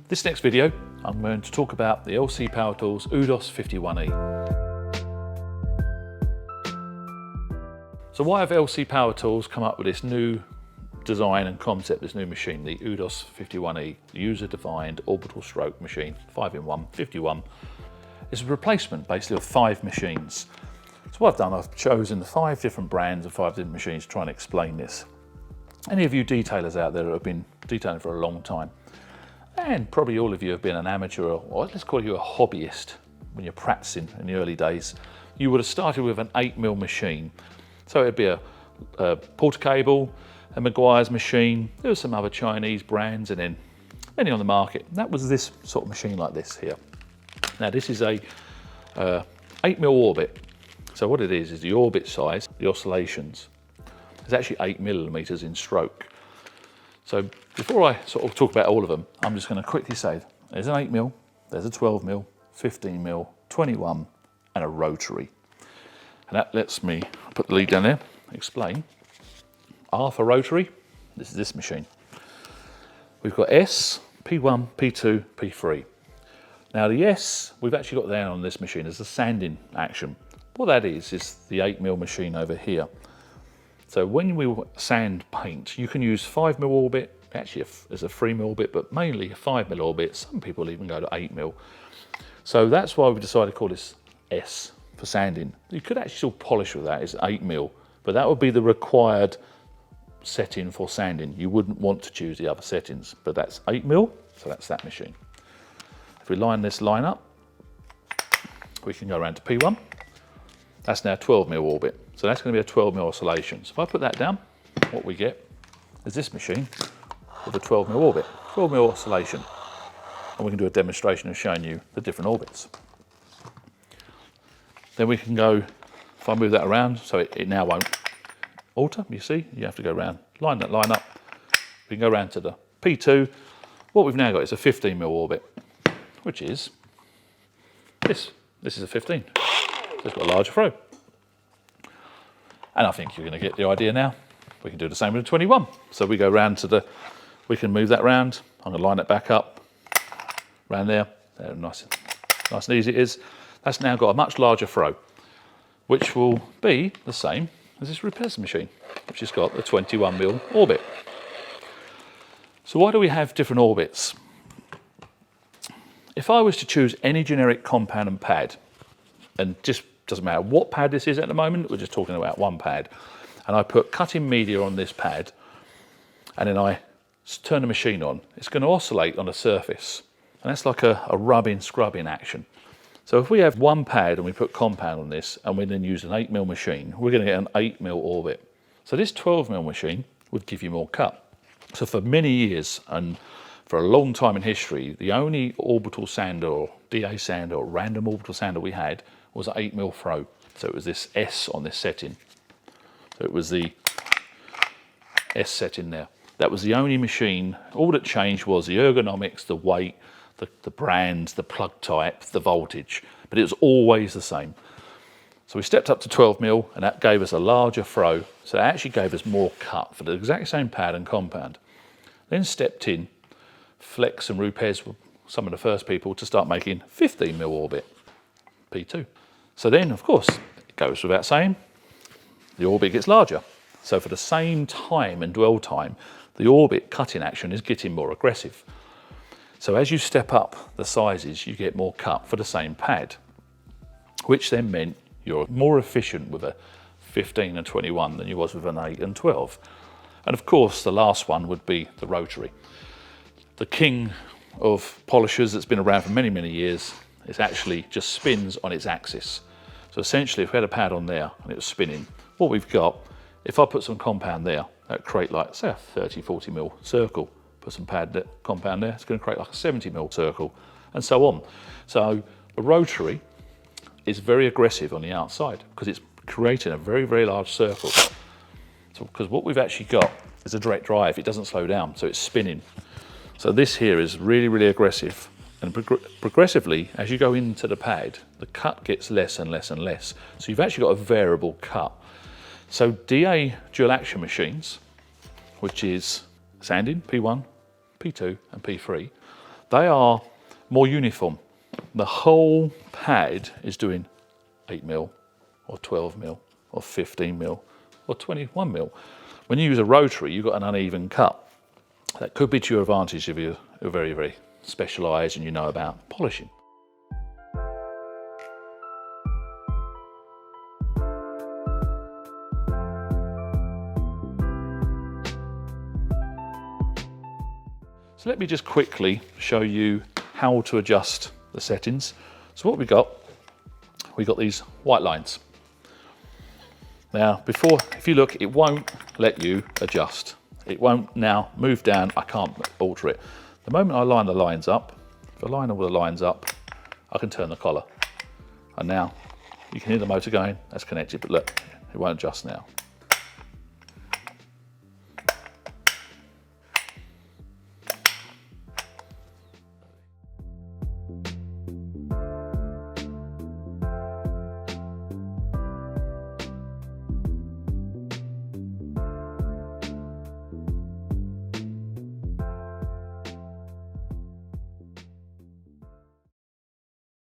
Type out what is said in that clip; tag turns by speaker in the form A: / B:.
A: This next video, I'm going to talk about the LC Power Tools UDOS 51E. So why have LC Power Tools come up with this new design and concept, this new machine, the UDOS 51E, user-defined orbital stroke machine, 5-in-1, 51. It's a replacement basically of 5 machines. So what I've done, I've chosen 5 different brands of 5 different machines to try and explain this. Any of you detailers out there that have been detailing for a long time, and probably all of you have been an amateur, or let's call you a hobbyist, when you're practicing in the early days, you would have started with an 8mm machine. So it'd be a Porter cable, a Maguire's machine, there were some other Chinese brands, and then many on the market. And that was this sort of machine like this here. Now this is a 8mm orbit. So what it is the orbit size, the oscillations, is actually 8mm in stroke. So before I sort of talk about all of them, I'm just going to quickly say there's an 8mm, there's a 12mm, 15mm, 21, and a rotary. And that lets me put the lead down there, explain. R for rotary, this is this machine. We've got S, P1, P2, P3. Now the S, we've actually got down on this machine as a sanding action. What that is the 8mm machine over here. So when we sand paint, you can use 5mm orbit, actually there's a 3mm orbit, but mainly a 5mm orbit. Some people even go to 8mm. So that's why we decided to call this S for sanding. You could actually still polish with that, it's 8mm, but that would be the required setting for sanding. You wouldn't want to choose the other settings, but that's 8mm, so that's that machine. If we line this line up, we can go around to P1. That's now 12mm orbit. So that's going to be a 12mm oscillation. So if I put that down, what we get is this machine with a 12mm orbit, 12mm oscillation. And we can do a demonstration of showing you the different orbits. Then we can go, if I move that around, so it now won't alter, you see, you have to go around, line that line up. We can go around to the P2. What we've now got is a 15mm orbit, which is this. This is a 15. So it's got a larger throw. And I think you're going to get the idea now. We can do the same with a 21. So we go round to we can move that round. I'm going to line it back up, round there. Nice and easy it is. That's now got a much larger throw, which will be the same as this repair machine, which has got the 21mm orbit. So why do we have different orbits? If I was to choose any generic compound and pad, and just doesn't matter what pad this is at the moment, we're just talking about one pad, and I put cutting media on this pad, and then I turn the machine on, it's going to oscillate on the surface, and that's like a rubbing, scrubbing action. So if we have one pad and we put compound on this, and we then use an 8mm machine, we're going to get an 8mm orbit. So this 12mm machine would give you more cut. So for many years, and for a long time in history, the only orbital sander, or DA sander, or random orbital sander we had was an 8mm throw. So it was this S on this setting. So it was the S setting there. That was the only machine. All that changed was the ergonomics, the weight, the brands, the plug type, the voltage, but it was always the same. So we stepped up to 12mm, and that gave us a larger throw. So that actually gave us more cut for the exact same pad and compound. Then stepped in, Flex and Rupes were some of the first people to start making 15mm orbit, P2. So then, of course, it goes without saying, the orbit gets larger. So for the same time and dwell time, the orbit cutting action is getting more aggressive. So as you step up the sizes, you get more cut for the same pad, which then meant you're more efficient with a 15 and 21 than you was with an 8 and 12. And of course, the last one would be the rotary. The king of polishers that's been around for many, many years. It actually just spins on its axis. So essentially, if we had a pad on there and it was spinning, what we've got, if I put some compound there, that would create like, say, a 30, 40mm circle. Put some compound there, it's going to create like a 70mm circle, and so on. So a rotary is very aggressive on the outside because it's creating a very, very large circle. So because what we've actually got is a direct drive, it doesn't slow down, so it's spinning. So this here is really, really aggressive. And progressively, as you go into the pad, the cut gets less and less and less. So you've actually got a variable cut. So DA dual action machines, which is sanding, P1, P2 and P3, they are more uniform. The whole pad is doing 8mm or 12mm or 15mm or 21mm. When you use a rotary, you've got an uneven cut. That could be to your advantage if you're very, very specialised and you know about polishing. So let me just quickly show you how to adjust the settings. So what we got these white lines. Now, if you look, it won't let you adjust. It won't now move down. I can't alter it. The moment I line the lines up, if I line all the lines up, I can turn the collar. And now you can hear the motor going, that's connected, but look, it won't adjust now.